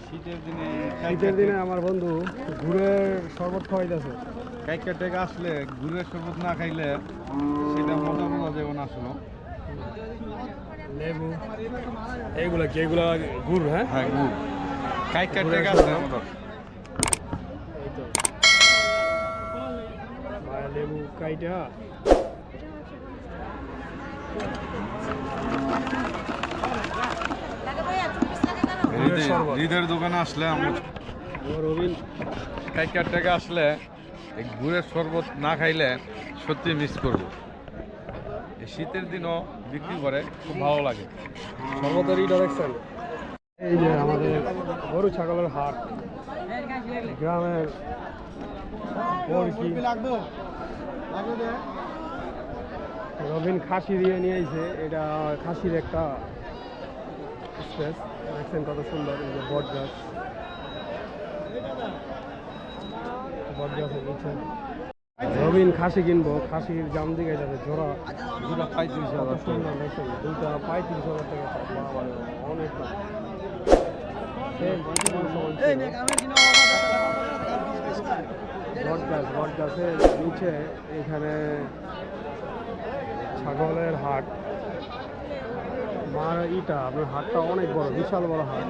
শীতের দিনে আমার বন্ধু গুড়ের শরবত খাওয়াইতেছে। কাইকা টেকা আসলে গুড়ের শরবত না খাইলে সেটা মজা মজা যেমন আসলো। লেবু এইগুলা কি? এগুলা গুড়? হ্যাঁ হ্যাঁ, গুড় কাইকা টেকা আসলে আমাদের এই তো ভাই, লেবু কাইটা হৃদের দোকানে আসলে আমরা রবিন কাইকা টেকা আসলে এই গুড়ের শরবত না খাইলে সত্যি মিস করবো। এই শীতের দিনও বিক্রি করে, খুব ভালো লাগে। শরবতের ইটা দেখছেন? এই যে আমাদের গরু ছাগলের হাট, গ্রামের রবিন খাসি দিয়ে নিয়ে আইছে। এটা খাসির একটা স্পেস, দেখছেন কত সুন্দর। এই যে বট গাছ, বট গাছের নিচে রবিন খাসি কিনবো। খাসির জাম দিকে যাবে জোড়া দুটা 35,000 কত সুন্দর, দেখছেন দুটা 35,000 টাকা। বাবা, অনেক দাম। বট গাছের নিচে এখানে ছাগলের হাট। আপনার হাটটা অনেক বড়, বিশাল বড় হাট।